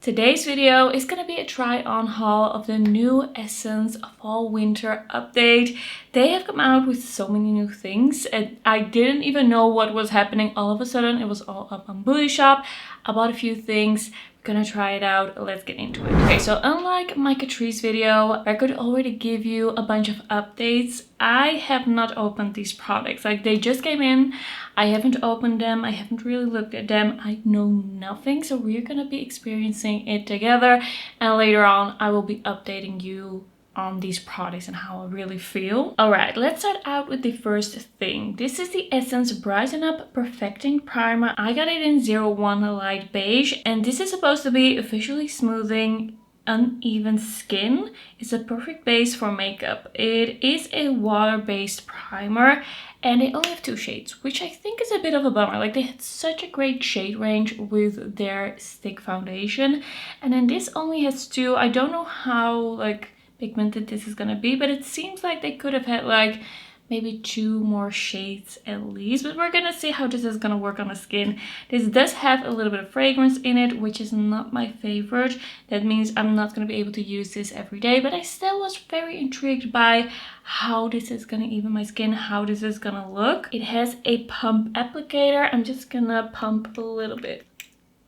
Today's video is gonna be a try on haul of the new Essence Fall Winter update. They have come out with so many new things and I didn't even know what was happening. All of a sudden it was all up on Booty Shop. I bought a few things. Gonna try it out. Let's get into it. Okay, so unlike my Catrice video, I could already give you a bunch of updates. I have not opened these products. Like, they just came in. I haven't opened them. I haven't really looked at them. I know nothing. So we're gonna be experiencing it together. And later on, I will be updating you on these products and how I really feel. Alright, let's start out with the first thing. This is the Essence Brighten Up Perfecting Primer. I got it in 01 Light Beige, and this is supposed to be visually smoothing uneven skin. It's a perfect base for makeup. It is a water-based primer and they only have 2 shades, which I think is a bit of a bummer. Like, they had such a great shade range with their stick foundation, and then this only has 2. I don't know how pigmented this is gonna be, but it seems like they could have had like maybe 2 more shades at least, but we're gonna see how this is gonna work on the skin. This does have a little bit of fragrance in it, which is not my favorite. That means I'm not gonna be able to use this every day, but I still was very intrigued by how this is gonna even my skin, how this is gonna look. It has a pump applicator. I'm just gonna pump a little bit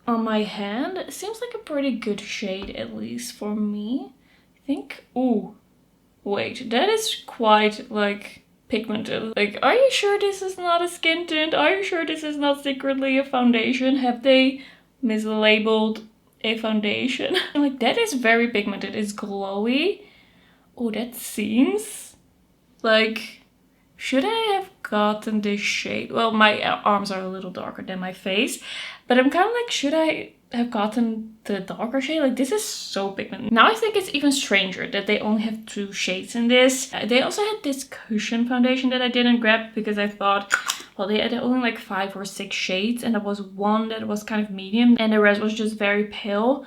on my hand. It seems like a pretty good shade, at least for me. I think, ooh, wait, that is quite like pigmented. Like, are you sure this is not a skin tint? Are you sure this is not secretly a foundation? Have they mislabeled a foundation? Like, that is very pigmented. It's glowy. Oh, that seems like, should I have gotten this shade? Well, my arms are a little darker than my face, but I'm kind of like, should I have gotten the darker shade? Like, this is so pigmented. Now I think it's even stranger that they only have 2 shades in this. They also had this cushion foundation that I didn't grab because I thought, well, they had only like 5 or 6 shades, and there was one that was kind of medium and the rest was just very pale.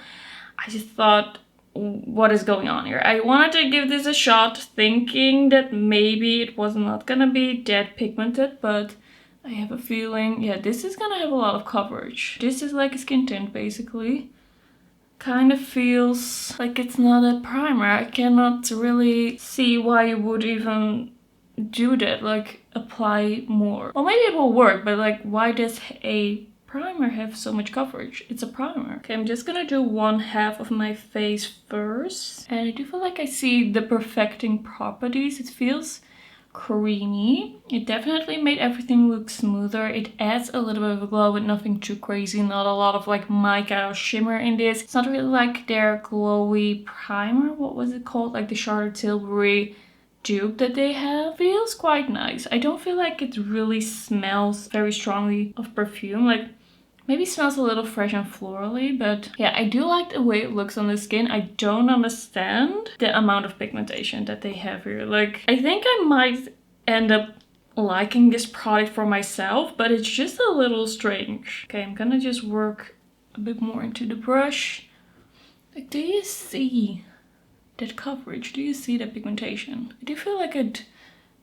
I just thought, what is going on here? I wanted to give this a shot thinking that maybe it was not gonna be that pigmented, but I have a feeling, yeah, this is gonna have a lot of coverage. This is like a skin tint, basically. Kind of feels like it's not a primer. I cannot really see why you would even do that, like apply more. Well, maybe it will work, but like, why does a primer have so much coverage? It's a primer. Okay, I'm just gonna do 1/2 of my face first. And I do feel like I see the perfecting properties. It feels creamy. It definitely made everything look smoother. It adds a little bit of a glow, but nothing too crazy. Not a lot of like mica or shimmer in this. It's not really like their glowy primer. What was it called? Like the Charlotte Tilbury dupe that they have. Feels quite nice. I don't feel like it really smells very strongly of perfume. Like, maybe smells a little fresh and florally, but yeah, I do like the way it looks on the skin. I don't understand the amount of pigmentation that they have here. Like, I think I might end up liking this product for myself, but it's just a little strange. Okay, I'm gonna just work a bit more into the brush. Like, do you see that coverage? Do you see that pigmentation? I do feel like it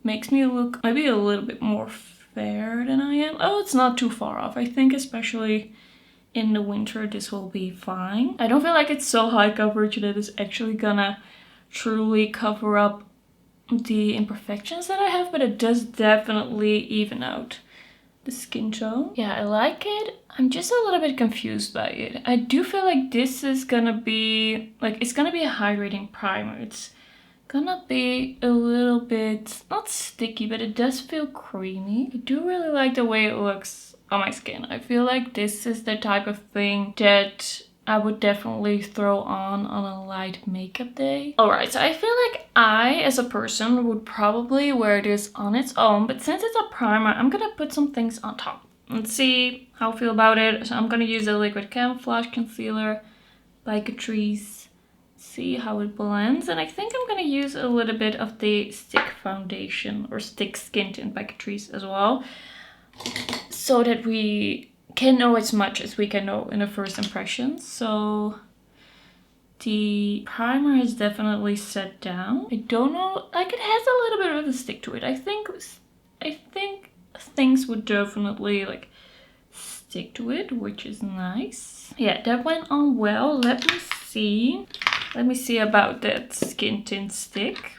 makes me look maybe a little bit more fair than I am. Oh, it's not too far off. I think especially in the winter this will be fine. I don't feel like it's so high coverage that it's actually gonna truly cover up the imperfections that I have, but it does definitely even out the skin tone. Yeah, I like it. I'm just a little bit confused by it. I do feel like this is gonna be like, it's gonna be a hydrating primer. It's gonna be a little bit, not sticky, but it does feel creamy. I do really like the way it looks on my skin. I feel like this is the type of thing that I would definitely throw on a light makeup day. Alright, so I feel like I, as a person, would probably wear this on its own, but since it's a primer, I'm gonna put some things on top. Let's see how I feel about it. So I'm gonna use a liquid camouflage concealer by Catrice. See how it blends, and I think I'm gonna use a little bit of the stick foundation or stick skin tint by Catrice as well, so that we can know as much as we can know in the first impression. So the primer has definitely set down. I don't know, like, it has a little bit of a stick to it. I think things would definitely like stick to it, which is nice. Yeah, that went on well. Let me see. Let me see about that skin tint stick.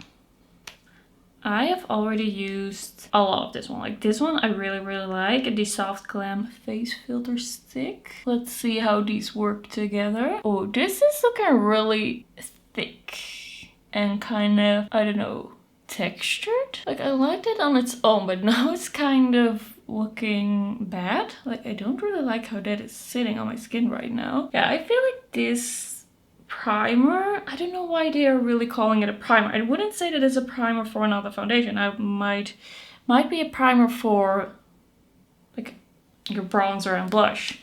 I have already used a lot of this one. Like this one I really like. The Soft Glam Face Filter Stick. Let's see how these work together. Oh, this is looking really thick and kind of, I don't know, textured. Like I liked it on its own, but now it's kind of looking bad. Like I don't really like how that is sitting on my skin right now. Yeah, I feel like this primer, I don't know why they are really calling it a primer. I wouldn't say that it's a primer for another foundation. I might be a primer for like your bronzer and blush.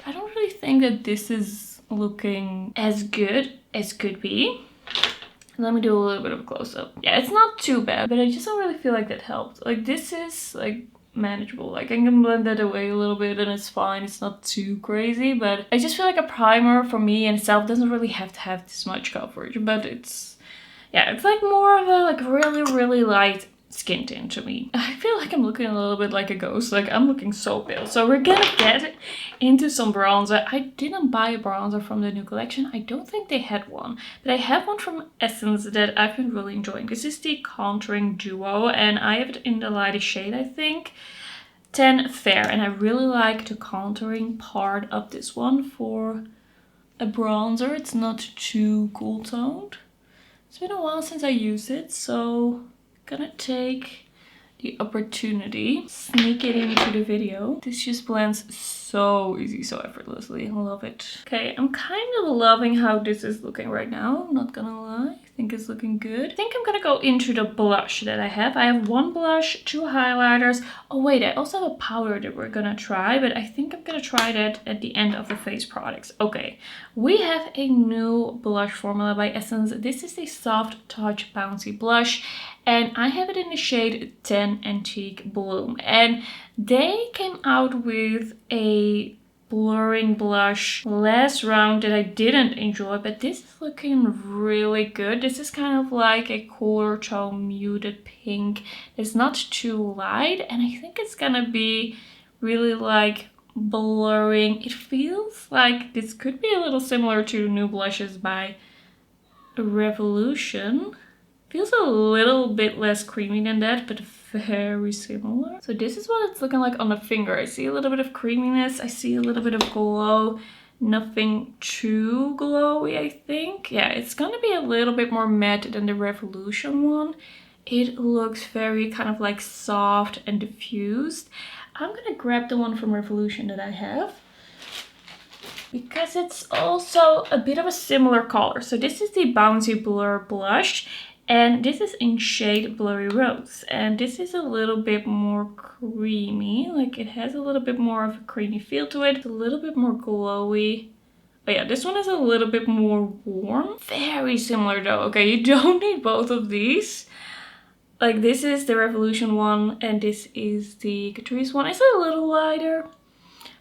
I don't really think that this is looking as good as could be. Let me do a little bit of a close-up. Yeah, it's not too bad, but I just don't really feel like that helped. Like this is like manageable. Like I can blend that away a little bit and it's fine. It's not too crazy, but I just feel like a primer for me in itself doesn't really have to have this much coverage. But it's, yeah, it's like more of a like really light skin tint to me. I feel like I'm looking a little bit like a ghost. Like I'm looking so pale. So we're gonna get into some bronzer. I didn't buy a bronzer from the new collection. I don't think they had one, but I have one from Essence that I've been really enjoying. This is the Contouring Duo and I have it in the lightest shade, I think, 10 Fair, and I really like the contouring part of this one for a bronzer. It's not too cool toned. It's been a while since I used it, so gonna take the opportunity, sneak it into the video. This just blends so easy, so effortlessly. I love it. Okay, I'm kind of loving how this is looking right now, I'm not gonna lie. I think it's looking good. I think I'm gonna go into the blush that I have. I have one blush, two highlighters. Oh wait, I also have a powder that we're gonna try, but I think I'm gonna try that at the end of the face products. Okay, we have a new blush formula by Essence. This is the Soft Touch Bouncy Blush, and I have it in the shade 10 Antique Bloom. And they came out with a blurring blush last round that I didn't enjoy, but this is looking really good. This is kind of like a cooler tone muted pink. It's not too light, and I think it's gonna be really like blurring. It feels like this could be a little similar to new blushes by Revolution. Feels a little bit less creamy than that, but very similar. So this is what it's looking like on the finger. I see a little bit of creaminess. I see a little bit of glow. Nothing too glowy, I think. Yeah, it's gonna be a little bit more matte than the Revolution one. It looks very kind of like soft and diffused. I'm gonna grab the one from Revolution that I have, because it's also a bit of a similar color. So this is the Bouncy Blur Blush, and this is in shade Blurry Rose, and this is a little bit more creamy. Like it has a little bit more of a creamy feel to it. It's a little bit more glowy. But yeah, this one is a little bit more warm. Very similar though. Okay, you don't need both of these. Like this is the Revolution one and this is the Catrice one. It's a little lighter,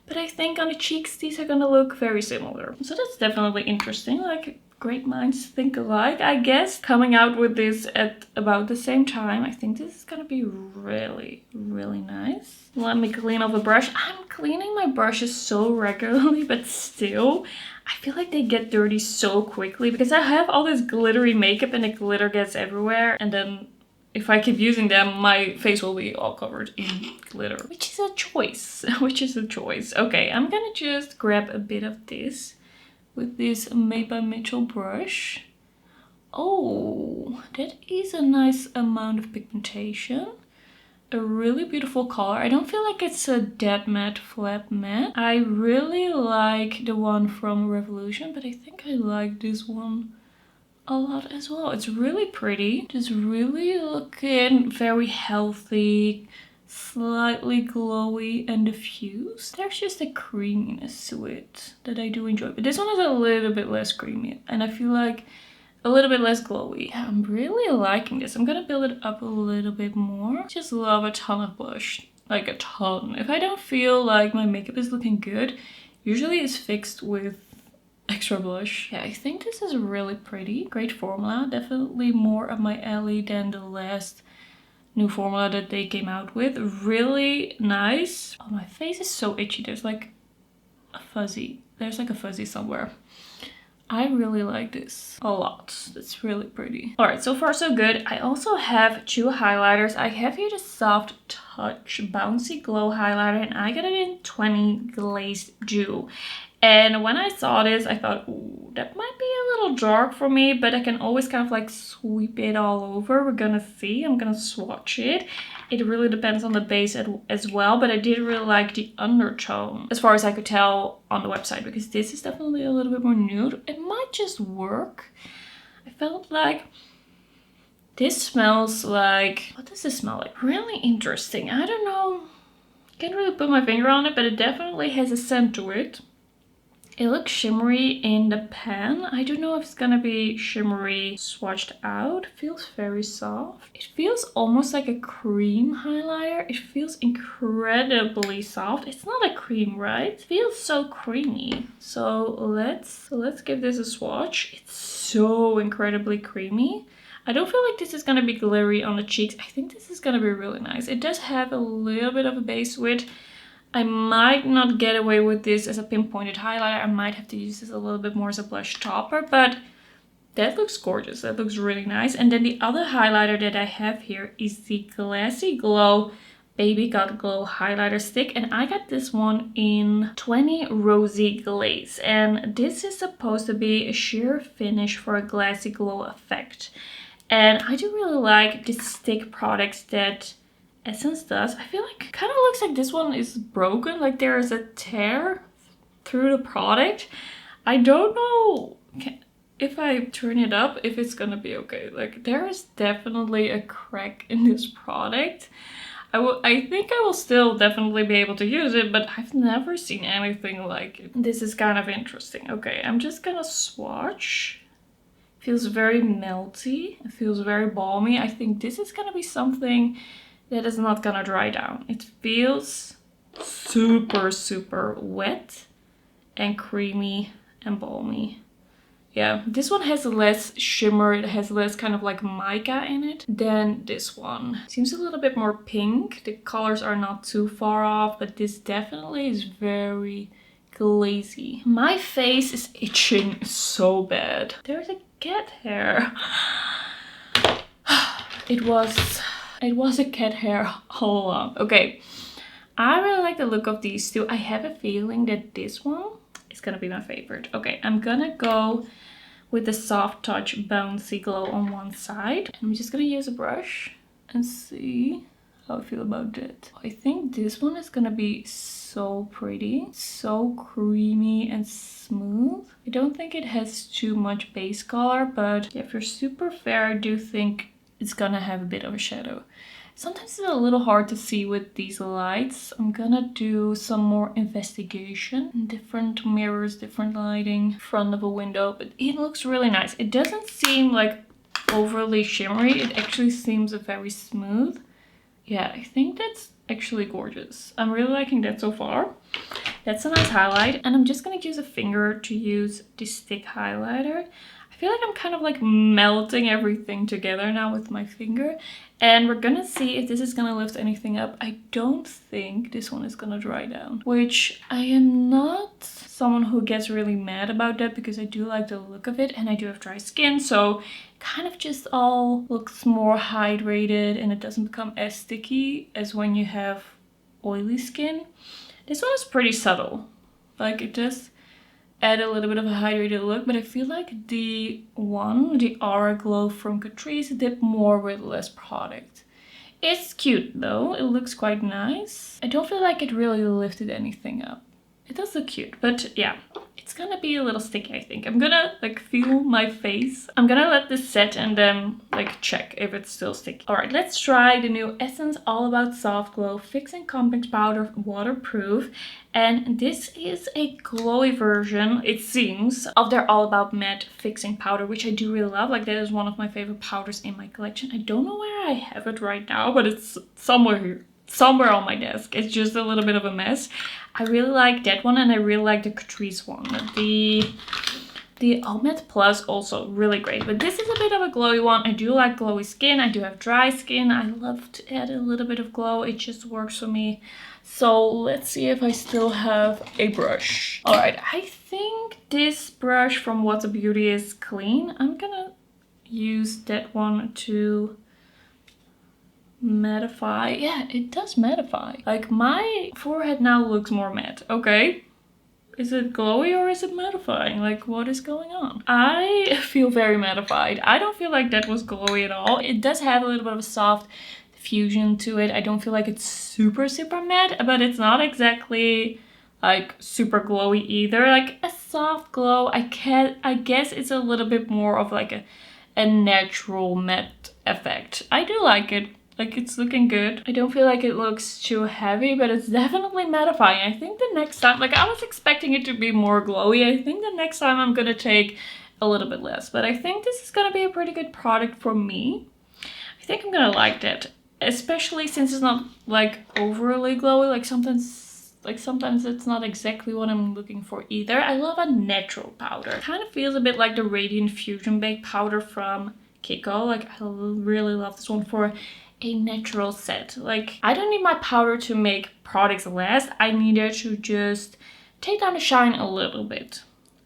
but I think on the cheeks these are gonna look very similar. So that's definitely interesting. Like great minds think alike, I guess. Coming out with this at about the same time. I think this is gonna be really nice. Let me clean off a brush. I'm cleaning my brushes so regularly, but still I feel like they get dirty so quickly because I have all this glittery makeup and the glitter gets everywhere, and then if I keep using them, my face will be all covered in glitter. Which is a choice. Which is a choice. Okay, I'm gonna just grab a bit of this with this Made by Mitchell brush. Oh, that is a nice amount of pigmentation. A really beautiful color. I don't feel like it's a dead matte, flat matte. I really like the one from Revolution, but I think I like this one a lot as well. It's really pretty. Just really looking very healthy, slightly glowy and diffused. There's just a creaminess to it that I do enjoy. But this one is a little bit less creamy and I feel like a little bit less glowy. Yeah, I'm really liking this. I'm gonna build it up a little bit more. Just love a ton of blush. Like a ton. If I don't feel like my makeup is looking good, usually it's fixed with extra blush. Yeah, I think this is really pretty. Great formula. Definitely more up my alley than the last new formula that they came out with. Really nice. Oh, my face is so itchy. There's like a fuzzy. There's like a fuzzy somewhere. I really like this a lot. It's really pretty. Alright, so far so good. I also have 2 highlighters. I have here the Soft Touch Bouncy Glow highlighter, and I got it in 20 Glazed Dew. And when I saw this, I thought, ooh, that might be a little dark for me, but I can always kind of like sweep it all over. We're gonna see. I'm gonna swatch it. It really depends on the base as well, but I did really like the undertone, as far as I could tell on the website, because this is definitely a little bit more nude. It might just work. I felt like this smells like... What does this smell like? Really interesting. I don't know. Can't really put my finger on it, but it definitely has a scent to it. It looks shimmery in the pan. I don't know if it's gonna be shimmery swatched out. It feels very soft. It feels almost like a cream highlighter. It feels incredibly soft. It's not a cream, right? It feels so creamy. So let's give this a swatch. It's so incredibly creamy. I don't feel like this is gonna be glittery on the cheeks. I think this is gonna be really nice. It does have a little bit of a base width. I might not get away with this as a pinpointed highlighter. I might have to use this a little bit more as a blush topper, but that looks gorgeous. That looks really nice. And then the other highlighter that I have here is the Glassy Glow Baby Got Glow highlighter stick, and I got this one in 20 Rosy Glaze, and this is supposed to be a sheer finish for a glassy glow effect. And I do really like the stick products that Essence does. I feel like it kind of looks like this one is broken, like there is a tear through the product. I don't know if I turn it up if it's gonna be okay. Like there is definitely a crack in this product. I think I will still definitely be able to use it, but I've never seen anything like it. This is kind of interesting. Okay, I'm just gonna swatch. Feels very melty. It feels very balmy. I think this is gonna be something that is not gonna dry down. It feels super, super wet and creamy and balmy. Yeah, this one has less shimmer. It has less kind of like mica in it than this one. Seems a little bit more pink. The colors are not too far off, but this definitely is very glazy. My face is itching so bad. There's a cat hair. It was a cat hair all along. Okay, I really like the look of these two. I have a feeling that this one is gonna be my favorite. Okay, I'm gonna go with the Soft Touch Bouncy Glow on one side. I'm just gonna use a brush and see how I feel about that. I think this one is gonna be so pretty, so creamy and smooth. I don't think it has too much base color, but yeah, if you're super fair, I do think it's gonna have a bit of a shadow. Sometimes it's a little hard to see with these lights. I'm gonna do some more investigation. Different mirrors, different lighting, front of a window, but it looks really nice. It doesn't seem like overly shimmery. It actually seems very smooth. Yeah, I think that's actually gorgeous. I'm really liking that so far. That's a nice highlight. And I'm just gonna use a finger to use the stick highlighter. I feel like I'm kind of like melting everything together now with my finger. And we're gonna see if this is gonna lift anything up. I don't think this one is gonna dry down, which I am not someone who gets really mad about that because I do like the look of it and I do have dry skin. So kind of just all looks more hydrated and it doesn't become as sticky as when you have oily skin. This one is pretty subtle. Like it does add a little bit of a hydrated look, but I feel like the Aura Glow from Catrice did more with less product. It's cute though, it looks quite nice. I don't feel like it really lifted anything up. It does look cute, but yeah, it's gonna be a little sticky, I think. I'm gonna like feel my face. I'm gonna let this set and then like check if it's still sticky. All right, let's try the new Essence All About Soft Glow Fixing Compact Powder Waterproof. And this is a glowy version, it seems, of their All About Matte Fixing Powder, which I do really love. Like that is one of my favorite powders in my collection. I don't know where I have it right now, but it's somewhere here. Somewhere on my desk. It's just a little bit of a mess. I really like that one and I really like the Catrice one. The The All Matte Plus also really great, but this is a bit of a glowy one. I do like glowy skin. I do have dry skin. I love to add a little bit of glow. It just works for me. So let's see if I still have a brush. All right, I think this brush from What's a Beauty is clean. I'm gonna use that one to mattify. Yeah, it does mattify. Like my forehead now looks more matte. Okay. Is it glowy or is it mattifying? Like, what is going on? I feel very mattified. I don't feel like that was glowy at all. It does have a little bit of a soft fusion to it. I don't feel like it's super matte, but it's not exactly like super glowy either. Like a soft glow. I guess it's a little bit more of like a natural matte effect. I do like it. Like, it's looking good. I don't feel like it looks too heavy, but it's definitely mattifying. I think the next time, like I was expecting it to be more glowy. I think the next time I'm gonna take a little bit less, but I think this is gonna be a pretty good product for me. I think I'm gonna like that, especially since it's not like overly glowy. Like sometimes it's not exactly what I'm looking for either. I love a natural powder. It kind of feels a bit like the Radiant Fusion Baked powder from Choco. Like I really love this one for a natural set. Like I don't need my powder to make products last. I need it to just take down the shine a little bit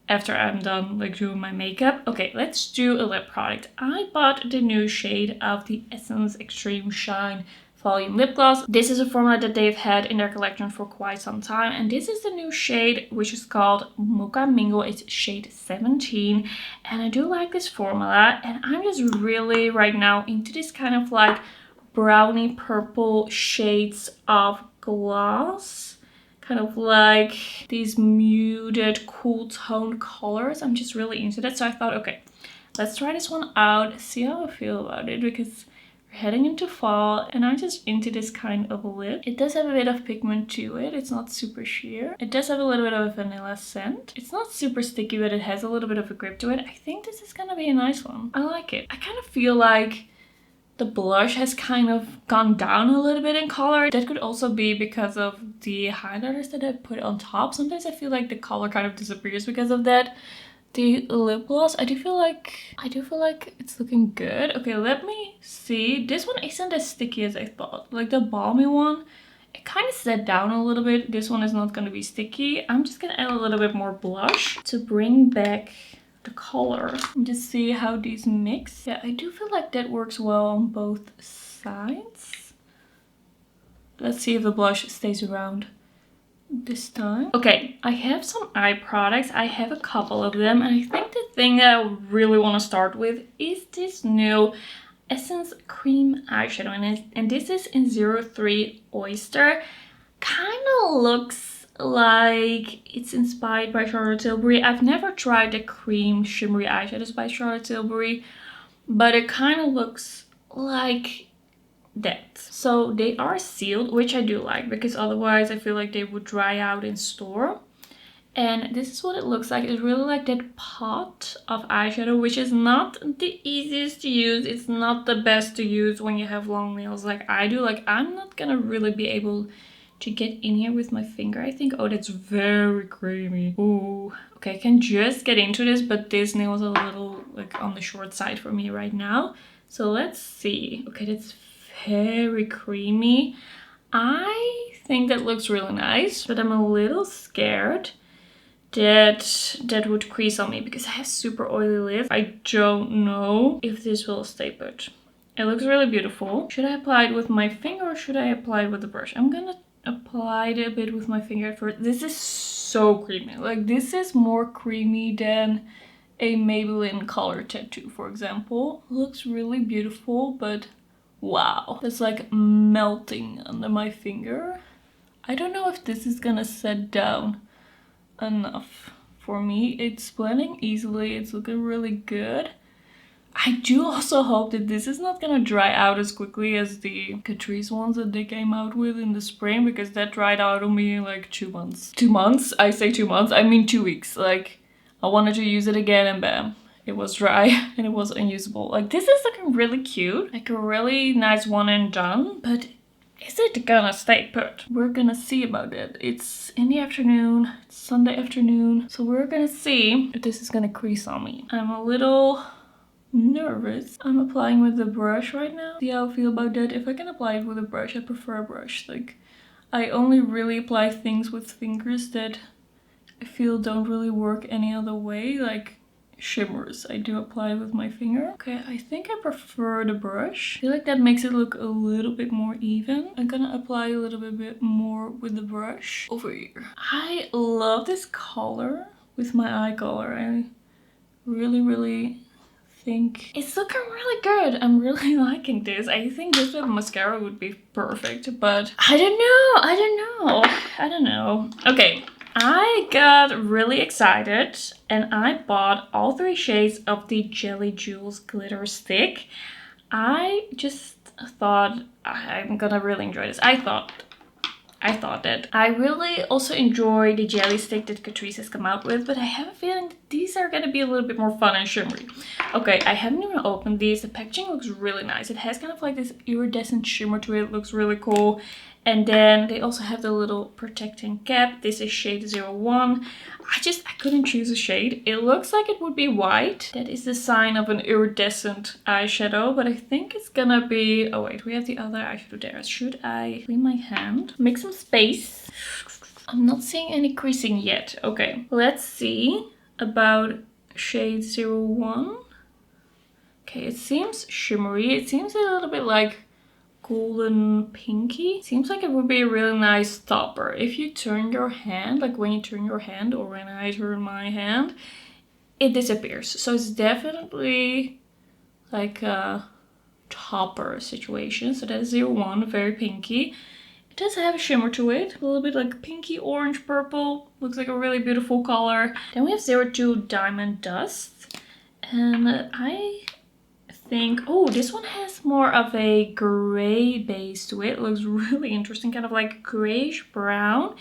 after I'm done like doing my makeup. Okay, let's do a lip product. I bought the new shade of the Essence Extreme Shine Volume Lip Gloss. This is a formula that they've had in their collection for quite some time, and this is the new shade, which is called Mocha Mingle. It's shade 17, and I do like this formula, and I'm just really right now into this kind of like brownie purple shades of gloss, kind of like these muted cool tone colors. I'm just really into that, so I thought, okay, let's try this one out, see how I feel about it, because we're heading into fall and I'm just into this kind of lip. It does have a bit of pigment to it. It's not super sheer. It does have a little bit of a vanilla scent. It's not super sticky, but it has a little bit of a grip to it. I think this is gonna be a nice one. I like it. I kind of feel like the blush has kind of gone down a little bit in color. That could also be because of the highlighters that I put on top. Sometimes I feel like the color kind of disappears because of that. The lip gloss, I do feel like it's looking good. Okay, let me see. This one isn't as sticky as I thought. Like the balmy one, it kind of set down a little bit. This one is not going to be sticky. I'm just going to add a little bit more blush to bring back the color and just see how these mix. Yeah, I do feel like that works well on both sides. Let's see if the blush stays around this time. Okay, I have some eye products. I have a couple of them, and I think the thing that I really want to start with is this new Essence Cream Eyeshadow, and this is in 03 Oyster. Kind of looks like it's inspired by Charlotte Tilbury. I've never tried the cream shimmery eyeshadows by Charlotte Tilbury, but it kind of looks like that. So they are sealed, which I do like, because otherwise I feel like they would dry out in store. And this is what it looks like. It's really like that pot of eyeshadow, which is not the easiest to use. It's not the best to use when you have long nails like I do. Like I'm not gonna really be able to get in here with my finger, I think. Oh, that's very creamy. Ooh. Okay, I can just get into this, but this nail is a little like on the short side for me right now. So let's see. Okay, that's very creamy. I think that looks really nice, but I'm a little scared that would crease on me because I have super oily lips. I don't know if this will stay put. It looks really beautiful. Should I apply it with my finger or should I apply it with the brush? I'm gonna apply it a bit with my finger at first. This is so creamy. Like this is more creamy than a Maybelline color tattoo, for example. Looks really beautiful, but wow. It's like melting under my finger. I don't know if this is gonna set down enough for me. It's blending easily. It's looking really good. I do also hope that this is not gonna dry out as quickly as the Catrice ones that they came out with in the spring, because that dried out on me in like 2 months. 2 months? I say 2 months, I mean 2 weeks. Like I wanted to use it again and bam, it was dry and it was unusable. Like this is looking really cute, like a really nice one and done, but Is it gonna stay put? We're gonna see about it. It's in the afternoon, it's Sunday afternoon, so we're gonna see if this is gonna crease on me. I'm a little nervous. I'm applying with the brush right now. See how I feel about that. If I can apply it with a brush, I prefer a brush. Like, I only really apply things with fingers that I feel don't really work any other way, like shimmers. I do apply with my finger. Okay, I think I prefer the brush. I feel like that makes it look a little bit more even. I'm gonna apply a little bit more with the brush over here. I love this color with my eye color. I really think it's looking really good. I'm really liking this. I think this with mascara would be perfect, but I don't know. Okay, I got really excited and I bought all 3 shades of the Jelly Jewels glitter stick. I just thought I'm gonna really enjoy this. I thought that I really also enjoy the jelly stick that Catrice has come out with, but I have a feeling that these are gonna be a little bit more fun and shimmery. Okay, I haven't even opened these. The packaging looks really nice. It has kind of like this iridescent shimmer to it. It looks really cool. And then they also have the little protecting cap. This is shade 01. I couldn't choose a shade. It looks like it would be white. That is the sign of an iridescent eyeshadow, but I think it's gonna be... Oh wait, we have the other eyeshadow there. Should I clean my hand? Make some space. I'm not seeing any creasing yet. Okay, let's see about shade 01. Okay, it seems shimmery. It seems a little bit like golden pinky. Seems like it would be a really nice topper. If you turn your hand, like when you turn your hand or when I turn my hand, it disappears. So it's definitely like a topper situation. So that is 01, very pinky. It does have a shimmer to it, a little bit like pinky, orange, purple. Looks like a really beautiful color. Then we have 02 Diamond Dust. And I think, oh, this one has more of a gray base to it. It looks really interesting, kind of like grayish brown.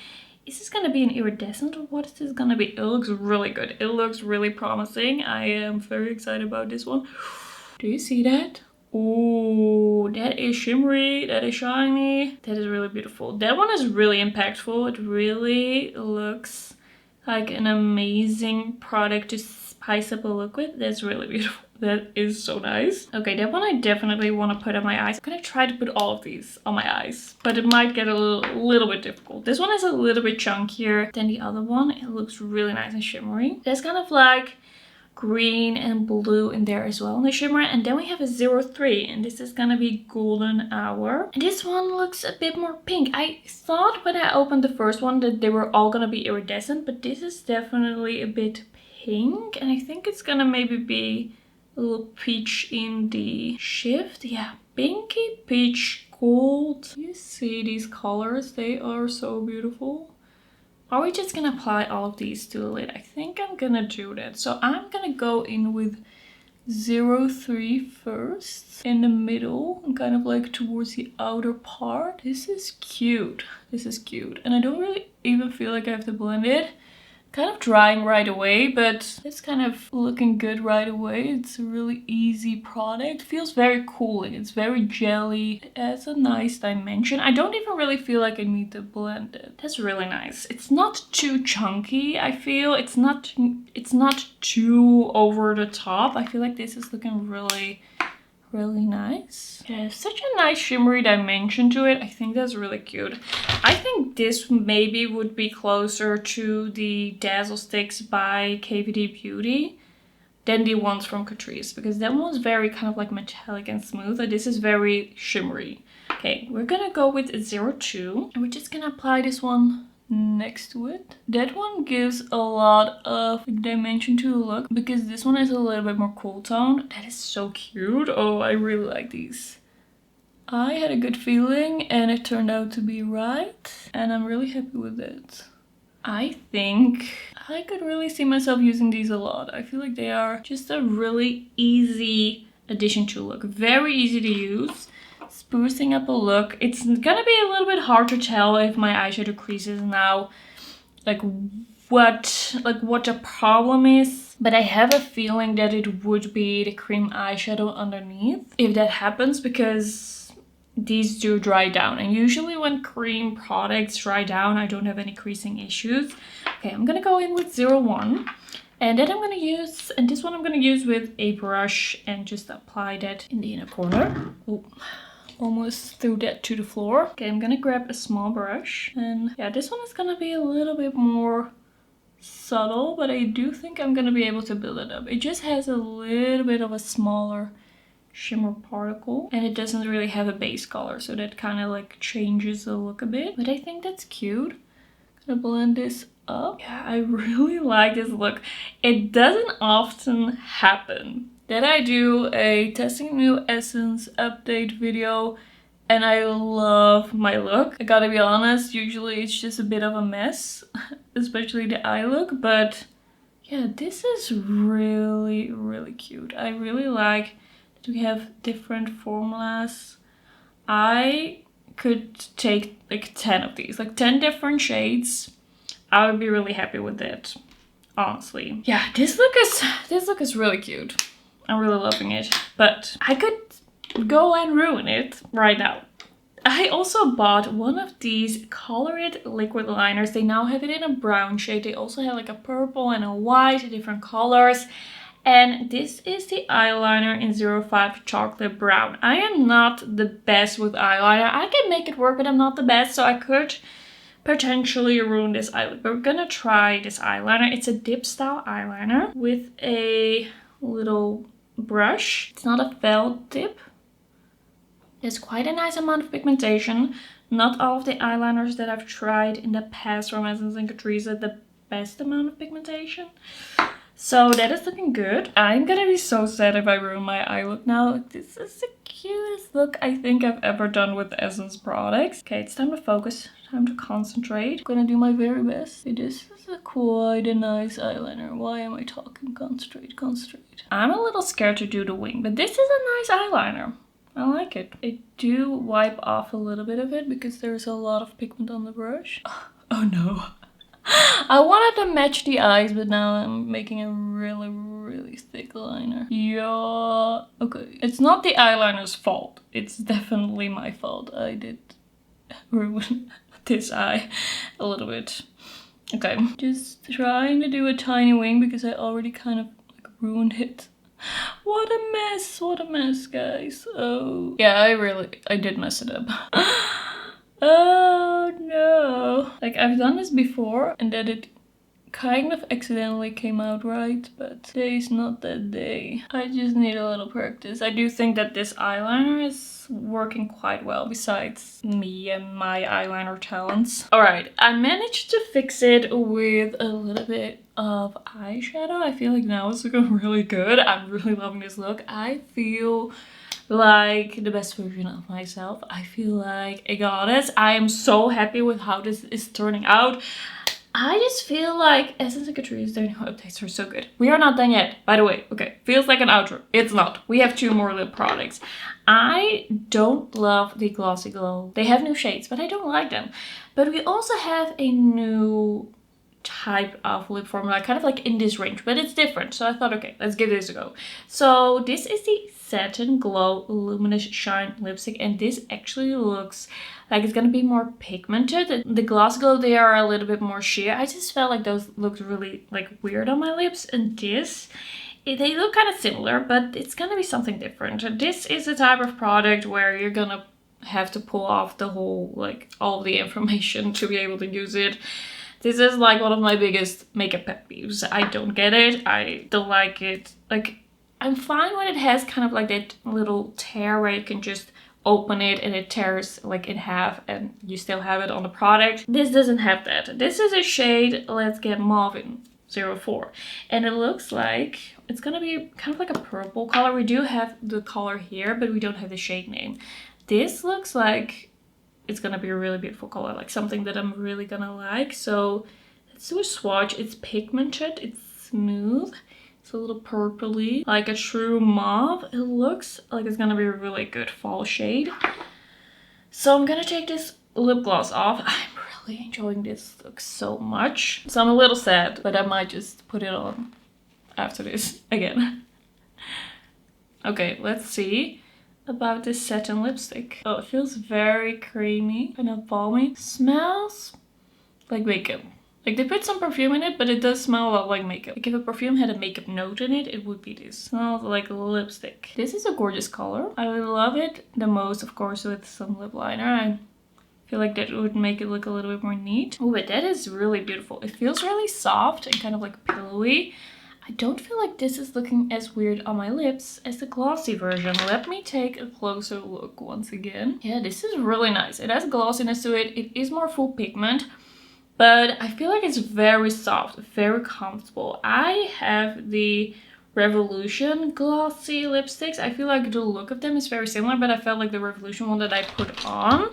Is this gonna be an iridescent or what is this gonna be? It looks really good. It looks really promising. I am very excited about this one. Do you see that? Oh, that is shimmery, that is shiny, that is really beautiful. That one is really impactful. It really looks like an amazing product to spice up a look with. That's really beautiful. That is so nice. Okay, that one I definitely want to put on my eyes. I'm gonna try to put all of these on my eyes, but it might get a little bit difficult. This one is a little bit chunkier than the other one. It looks really nice and shimmery. There's kind of like green and blue in there as well in the shimmer. And then we have a 03, and this is gonna be Golden Hour. And this one looks a bit more pink. I thought when I opened the first one that they were all gonna be iridescent, but this is definitely a bit pink. And I think it's gonna maybe be a little peach in the shift. Yeah, pinky, peach, gold. You see these colors? They are so beautiful. Are we just gonna apply all of these to the lid? I think I'm gonna do that. So I'm gonna go in with 03 first in the middle and kind of like towards the outer part. This is cute. This is cute. And I don't really even feel like I have to blend it. Kind of drying right away, but it's kind of looking good right away. It's a really easy product. It feels very cooling. It's very jelly. It has a nice dimension. I don't even really feel like I need to blend it. That's really nice. It's not too chunky, I feel. It's not too over the top. I feel like this is looking really nice. It has such a nice shimmery dimension to it. I think that's really cute. I think this maybe would be closer to the Dazzle Sticks by KVD Beauty than the ones from Catrice, because that one's very kind of like metallic and smooth, and this is very shimmery. Okay, we're gonna go with 02 and we're just gonna apply this one next to it. That one gives a lot of dimension to the look because this one is a little bit more cool tone. That is so cute. Oh, I really like these. I had a good feeling and it turned out to be right, and I'm really happy with it. I think I could really see myself using these a lot. I feel like they are just a really easy addition to look. Very easy to use. Sprucing up a look. It's gonna be a little bit hard to tell if my eyeshadow creases now, like what the problem is, but I have a feeling that it would be the cream eyeshadow underneath if that happens, because these do dry down. And usually when cream products dry down, I don't have any creasing issues. Okay, I'm gonna go in with 01. And then I'm gonna use, and this one I'm gonna use with a brush and just apply that in the inner corner. Ooh, almost threw that to the floor. Okay, I'm gonna grab a small brush. And yeah, this one is gonna be a little bit more subtle, but I do think I'm gonna be able to build it up. It just has a little bit of a smaller shimmer particle, and it doesn't really have a base color, so that kind of like changes the look a bit, but I think that's cute. Gonna blend this up. Yeah, I really like this look. It doesn't often happen that I do a testing new essence update video and I love my look. I gotta be honest, usually it's just a bit of a mess, especially the eye look, but yeah, this is really, really cute. I really like that we have different formulas. I could take like 10 of these, like 10 different shades. I would be really happy with that, honestly. Yeah, this look is really cute. I'm really loving it, but I could go and ruin it right now. I also bought one of these Color It liquid liners. They now have it in a brown shade. They also have like a purple and a white, different colors. And this is the eyeliner in 05 Chocolate Brown. I am not the best with eyeliner. I can make it work, but I'm not the best, so I could potentially ruin this eye look. But we're gonna try this eyeliner. It's a dip style eyeliner with a little brush. It's not a felt dip. There's quite a nice amount of pigmentation. Not all of the eyeliners that I've tried in the past from Essence and Catrice had the best amount of pigmentation. So that is looking good. I'm gonna be so sad if I ruin my eye look now. This is the cutest look I think I've ever done with Essence products. Okay, it's time to focus. Time to concentrate. I'm gonna do my very best. This is quite a nice eyeliner. Why am I talking? Concentrate, concentrate. I'm a little scared to do the wing, but this is a nice eyeliner. I like it. I do wipe off a little bit of it because there's a lot of pigment on the brush. Oh no. I wanted to match the eyes, but now I'm making a really, really thick liner. Yeah. Okay. It's not the eyeliner's fault. It's definitely my fault. I did ruin this eye a little bit. Okay. Just trying to do a tiny wing because I already kind of like ruined it. What a mess, guys. Oh, yeah, I did mess it up. Oh no. Like, I've done this before and that it kind of accidentally came out right, but today's not that day. I just need a little practice. I do think that this eyeliner is working quite well besides me and my eyeliner talents. Alright, I managed to fix it with a little bit of eyeshadow. I feel like now it's looking really good. I'm really loving this look. I feel like the best version of myself. I feel like a goddess. I am so happy with how this is turning out. I just feel like Essence and Catrice, their new updates are so good. We are not done yet, by the way. Okay, feels like an outro. It's not. We have 2 more lip products. I don't love the Glossy Glow. They have new shades, but I don't like them. But we also have a new type of lip formula, kind of like in this range, but it's different. So I thought, okay, let's give this a go. So this is the Satin Glow Luminous Shine Lipstick, and this actually looks like it's gonna be more pigmented. The Gloss Glow, they are a little bit more sheer. I just felt like those looked really like weird on my lips, and this, they look kind of similar, but it's gonna be something different. This is a type of product where you're gonna have to pull off the whole, like, all the information to be able to use it. This is like one of my biggest makeup pet peeves. I don't get it. I don't like it. Like, I'm fine when it has kind of like that little tear where you can just open it and it tears like in half and you still have it on the product. This doesn't have that. This is a shade, let's get Mauvin 04. And it looks like it's gonna be kind of like a purple color. We do have the color here, but we don't have the shade name. This looks like it's gonna be a really beautiful color, like something that I'm really gonna like. So let's do a swatch. It's pigmented, it's smooth, it's a little purpley, like a true mauve. It looks like it's gonna be a really good fall shade. So I'm gonna take this lip gloss off. I'm really enjoying this look so much. So I'm a little sad, but I might just put it on after this again. Okay, let's see. about this satin lipstick. Oh, it feels very creamy, kind of balmy. Smells like makeup. Like they put some perfume in it, but it does smell a lot like makeup. Like if a perfume had a makeup note in it, it would be this. Smells like lipstick. This is a gorgeous color. I love it the most, of course, with some lip liner. I feel like that would make it look a little bit more neat. Oh, but that is really beautiful. It feels really soft and kind of like pillowy. I don't feel like this is looking as weird on my lips as the glossy version. Let me take a closer look once again. Yeah, this is really nice. It has glossiness to it. It is more full pigment. But I feel like it's very soft, very comfortable. I have the Revolution glossy lipsticks. I feel like the look of them is very similar, but I felt like the Revolution one that I put on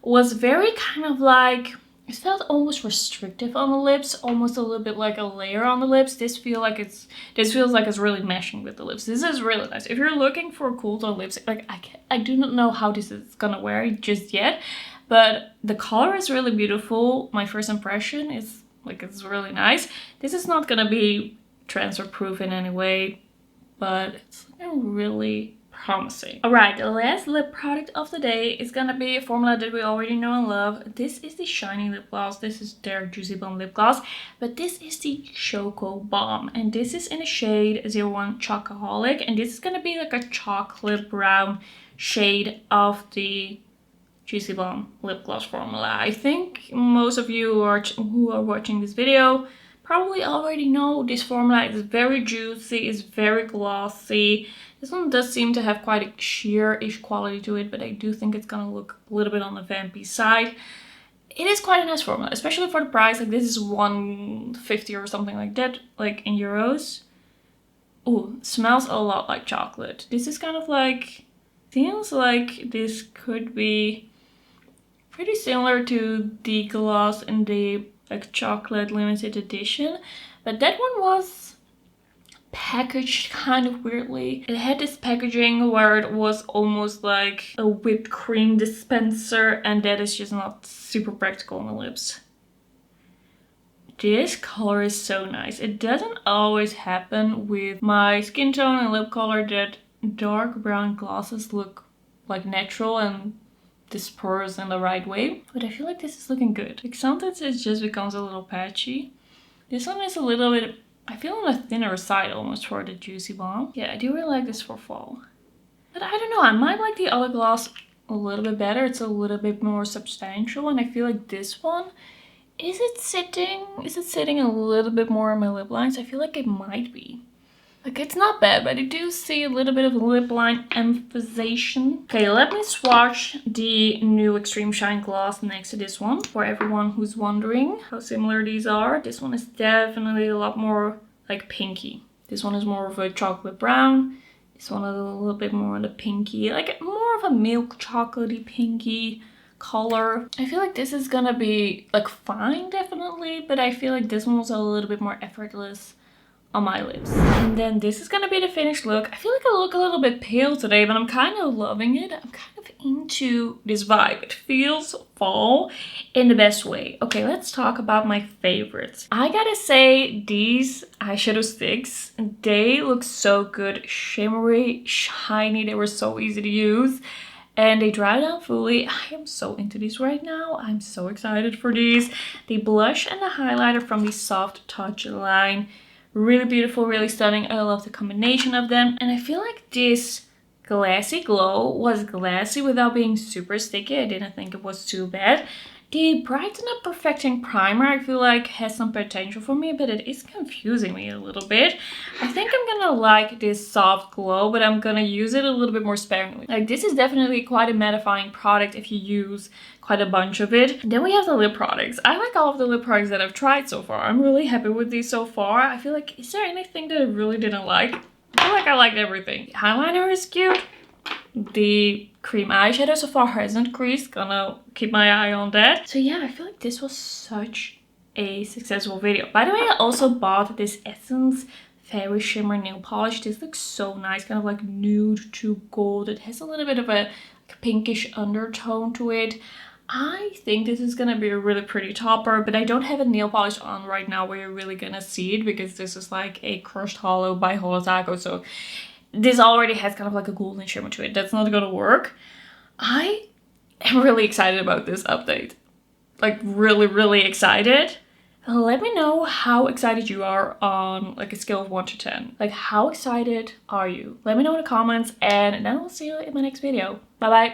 was very kind of like, it felt almost restrictive on the lips, almost a little bit like a layer on the lips. This feels like it's really meshing with the lips. This is really nice. If you're looking for a cool tone lipstick, like I do not know how this is gonna wear just yet. But the color is really beautiful. My first impression is like it's really nice. This is not gonna be transfer proof in any way, but it's looking really promising. Alright, the last lip product of the day is gonna be a formula that we already know and love. This is the shiny lip gloss. This is their Juicy Bomb lip gloss, but this is the Choco Bomb, and this is in the shade 01 Chocoholic, and this is gonna be like a chocolate brown shade of the Juicy Bomb lip gloss formula. I think most of you who are watching this video probably already know this formula. It's very juicy, it's very glossy. This one does seem to have quite a sheer-ish quality to it, but I do think it's gonna look a little bit on the vampy side. It is quite a nice formula, especially for the price. Like this is 150 or something like that, like in euros. Ooh, smells a lot like chocolate. This is kind of like, seems like this could be pretty similar to the gloss in the like chocolate limited edition, but that one was packaged kind of weirdly. It had this packaging where it was almost like a whipped cream dispenser, and that is just not super practical on the lips. This color is so nice. It doesn't always happen with my skin tone and lip color that dark brown glosses look like natural and disperse in the right way, but I feel like this is looking good. Like sometimes it just becomes a little patchy. This one is a little bit, I feel on the thinner side almost for the Juicy Bomb. Yeah, I do really like this for fall. But I don't know, I might like the other gloss a little bit better. It's a little bit more substantial, and I feel like this one, is it sitting a little bit more on my lip lines? I feel like it might be. Like it's not bad, but I do see a little bit of lip line emphasization. Okay, let me swatch the new Extreme Shine gloss next to this one for everyone who's wondering how similar these are. This one is definitely a lot more like pinky. This one is more of a chocolate brown. This one is a little bit more on the pinky, like more of a milk chocolatey pinky color. I feel like this is gonna be like fine definitely, but I feel like this one was a little bit more effortless on my lips. And then this is gonna be the finished look. I feel like I look a little bit pale today, but I'm kind of loving it. I'm kind of into this vibe. It feels fall in the best way. Okay, let's talk about my favorites. I gotta say, these eyeshadow sticks, they look so good. Shimmery, shiny, they were so easy to use. And they dry down fully. I am so into these right now. I'm so excited for these. The blush and the highlighter from the Soft Touch line. Really beautiful, really stunning. I love the combination of them. And I feel like this glassy glow was glassy without being super sticky. I didn't think it was too bad. The Brighten Up Perfecting Primer, I feel like has some potential for me, but it is confusing me a little bit. I think I'm gonna like this soft glow, but I'm gonna use it a little bit more sparingly. Like this is definitely quite a mattifying product if you use quite a bunch of it. Then we have the lip products. I like all of the lip products that I've tried so far. I'm really happy with these so far. I feel like, is there anything that I really didn't like? I feel like I liked everything. The eyeliner is cute. The cream eyeshadow so far hasn't creased. Gonna keep my eye on that. So yeah, I feel like this was such a successful video. By the way, I also bought this Essence Fairy Shimmer nail polish. This looks so nice, kind of like nude to gold. It has a little bit of a pinkish undertone to it. I think this is gonna be a really pretty topper, but I don't have a nail polish on right now where you're really gonna see it because this is like a crushed hollow by Holotaco, so this already has kind of like a golden shimmer to it. That's not gonna work. I am really excited about this update. Like really, really excited. Let me know how excited you are on like a scale of 1 to 10. Like how excited are you? Let me know in the comments and then I'll see you in my next video. Bye bye.